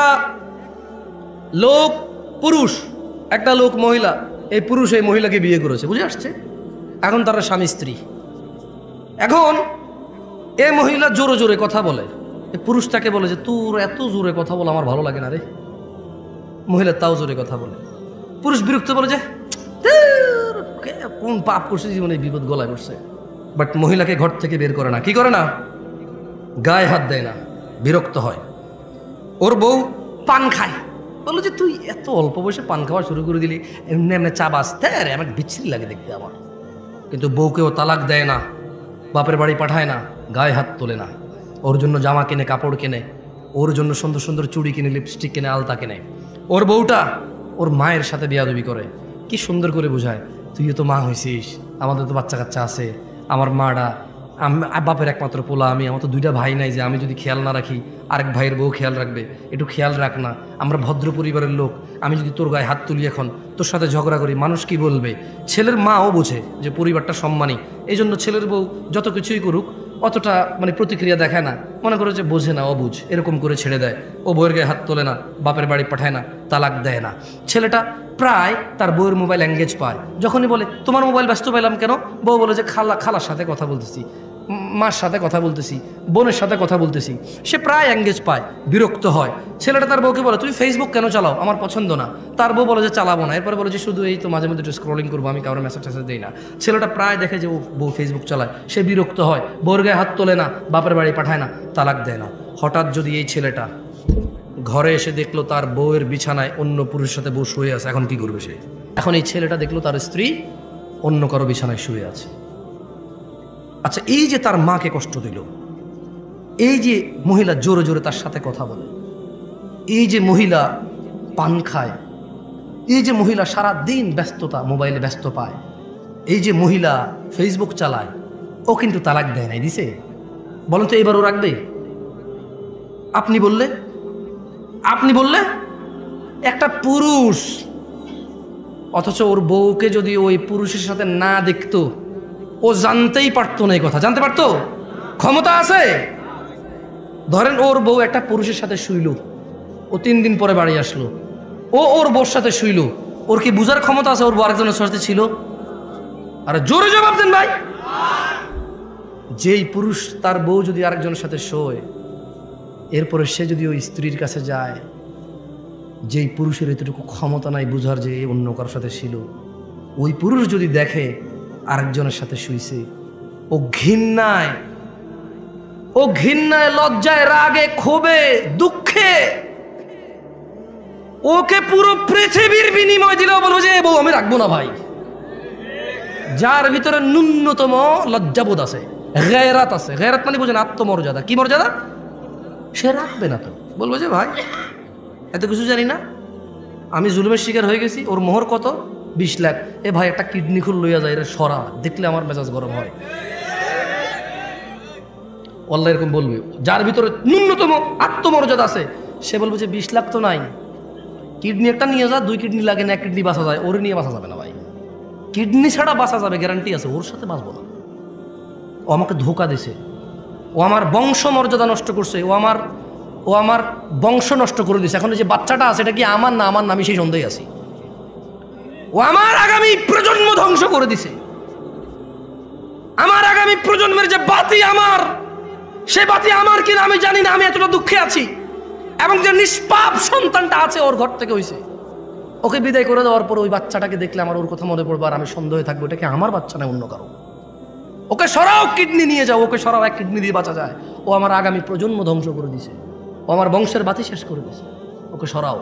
একটা লোক পুরুষ, একটা লোক মহিলা, এই পুরুষ এই মহিলাকে বিয়ে করেছে, বুঝে আসছে? এখন তারা স্বামী স্ত্রী। এখন এই মহিলা জোরে জোরে কথা বলে, এই পুরুষ তাকে বলে যে তোর এত জোরে কথা বলে আমার ভালো লাগে না রে। মহিলা তাও জোরে কথা বলে। পুরুষ বিরক্ত বলে যে কোন পাপ করছে জীবনে, বিপদ গলায় করছে। বাট মহিলাকে ঘর থেকে বের করে না। কি করে না? গায়ে হাত দেয় না, বিরক্ত হয়। ওর বউ পান খায়, বললো যে তুই এত অল্প বয়সে পান খাওয়া শুরু করে দিলি, এমনি এমনি চা বাঁচতে আমার বিচ্ছিরি লাগে দেখতে আমার। কিন্তু বউকেও তালাক দেয় না, বাপের বাড়ি পাঠায় না, গায়ে হাত তোলে না। ওর জন্য জামা কিনে, কাপড় কেনে, ওর জন্য সুন্দর সুন্দর চুড়ি কিনে, লিপস্টিক কিনে, আলতা কিনে। ওর বউটা ওর মায়ের সাথে বিয়াদবি করে। কি সুন্দর করে বোঝায়, তুইও তো মা হয়েছিস, আমাদের তো বাচ্চা কাচ্চা আছে, আমার মাটা বাপের একমাত্র পোলা আমি, আমার তো দুইটা ভাই নাই যে আমি যদি খেয়াল না রাখি আরেক ভাইয়ের বউ খেয়াল রাখবে, একটু খেয়াল রাখ না, আমরা ভদ্র পরিবারের লোক, আমি যদি তোর গায়ে হাত তুলি এখন, তোর সাথে ঝগড়া করি, মানুষ কি বলবে? ছেলের মাও বোঝে যে পরিবারটা সম্মানী, এই জন্য ছেলের বউ যত কিছুই করুক অতটা মানে প্রতিক্রিয়া দেখায় না, মনে করে যে বোঝে না, অবুঝ, এরকম করে ছেড়ে দেয়। ও বউয়ের গায়ে হাত তোলে না, বাপের বাড়ি পাঠায় না, তালাক দেয় না। ছেলেটা প্রায় তার বউয়ের মোবাইল এঙ্গেজ পায়। যখনই বলে তোমার মোবাইল ব্যস্ত পেলাম কেন, বউ বলে যে খালার সাথে কথা বলতেছি, মার সাথে কথা বলতেছি, বোনের সাথে কথা বলতেছি। সে প্রায় এঙ্গেজ পায়, বিরক্ত হয়। ছেলেটা তার বউকে বলে তুমি ফেসবুক কেন চালাও, আমার পছন্দ না। তার বউ বলে যে চালাবো না। এরপরে বলে যে শুধু এই তো মাঝে মধ্যে একটু স্ক্রলিং করবো, আমি কারোর মেসেজ টেসেজ দিই না। ছেলেটা প্রায় দেখে যে ও বউ ফেসবুক চালায়, সে বিরক্ত হয়, বউর গায়ে হাত তোলে না, বাপের বাড়ি পাঠায় না, তালাক দেয় না। হঠাৎ যদি এই ছেলেটা ঘরে এসে দেখলো তার বউয়ের বিছানায় অন্য পুরুষের সাথে বউ শুয়ে আছে, এখন কি করবে সে? এখন এই ছেলেটা দেখলো তার স্ত্রী অন্য কারো বিছানায় শুয়ে আছে। আচ্ছা, এই যে তার মাকে কষ্ট দিল, এই যে মহিলা জোরে জোরে তার সাথে কথা বলে, এই যে মহিলা পান খায়, এই যে মহিলা সারা দিন ব্যস্ততা, মোবাইলে ব্যস্ত পায়, এই যে মহিলা ফেসবুক চালায়, ও কিন্তু তালাক দেয় নাই, দিছে? বলেন তো এবার ও রাখবে? আপনি বললে একটা পুরুষ, অথচ ওর বউকে যদি ওই পুরুষের সাথে না দেখতো, ও জানতেই পারতো না। এই কথা জানতে পারতো? ক্ষমতা আছে। ধরেন ওর বউ একটা পুরুষের সাথে শুইল, ও 3 দিন পরে বাড়ি আসলো, ও ওর বউর সাথে শুইল, ওর কি বুঝার ক্ষমতা আছে ওর বউ আরেকজনের সাথে ছিল? আরে জোরে জবাব দেন ভাই। যেই পুরুষ তার বউ যদি আরেকজনের সাথে শোয়, এরপরে সে যদি ওই স্ত্রীর কাছে যায়, যেই পুরুষের এতটুকু ক্ষমতা নাই বুঝার যে অন্য কারোর সাথে ছিল, ওই পুরুষ যদি দেখে আরেকজনের সাথে শুইছে, ও ঘৃণায়, লজ্জায়, রাগে, ক্ষোভে, দুঃখে ওকে পুরো পৃথিবীর বিনিময় দিলেও বলবো যে বউ আমি রাখবো না ভাই। যার ভিতরে ন্যূনতম লজ্জাবোধ আছে, গায়রাত আছে, গায়রাত মানে বোঝেন আত্মমর্যাদা, কি মর্যাদা, সে রাখবে না। তো বলবো যে ভাই এত কিছু জানি না, আমি জুলুমের শিকার হয়ে গেছি, ওর মোহর কত, 20 লাখ, এ ভাই একটা কিডনি খুল লইয়া যায়, এর সরা দেখলে আমার মেজাজ গরম হয়। আল্লাহ এরকম বলবে। যার ভিতরে ন্যূনতম আত্মমর্যাদা আছে সে বলবে যে 20 লাখ তো নাই, কিডনি একটা নিয়ে যা, 2 কিডনি লাগে না, 1 কিডনি বাঁচা যায়, ওর নিয়ে বাঁচা যাবে না ভাই। কিডনি ছাড়া বাঁচা যাবে গ্যারান্টি আছে, ওর সাথে বাঁচবো না। ও আমাকে ধোকা দিছে, ও আমার বংশ মর্যাদা নষ্ট করছে, ও আমার বংশ নষ্ট করে দিছে। এখন যে বাচ্চাটা আছে এটা কি আমার না আমার, আমি সেই সন্দেহে আছি। ও আমার আগামী প্রজন্ম ধ্বংস করে দিছে। আমার আগামী প্রজন্মের যে বাতি আমার, সে বাতি আমার কিনা আমি জানি না, আমি এতটা দুঃখে আছি। এবং যে নিষ্পাপ সন্তানটা আছে ওর ঘর থেকে হইছে, ওকে বিদায় করে দেওয়ার পর ওই বাচ্চাটাকে দেখলে আমার ওর কথা মনে পড়বে, আর আমি সন্দেহে থাকবো এটা কি আমার বাচ্চা না অন্য কারো। ওকে সরাও, কিডনি নিয়ে যাও, ওকে সরাও, 1 কিডনি দিয়ে বাঁচা যায়। ও আমার আগামী প্রজন্ম ধ্বংস করে দিছে, ও আমার বংশের বাতি শেষ করে দিছে, ওকে সরাও।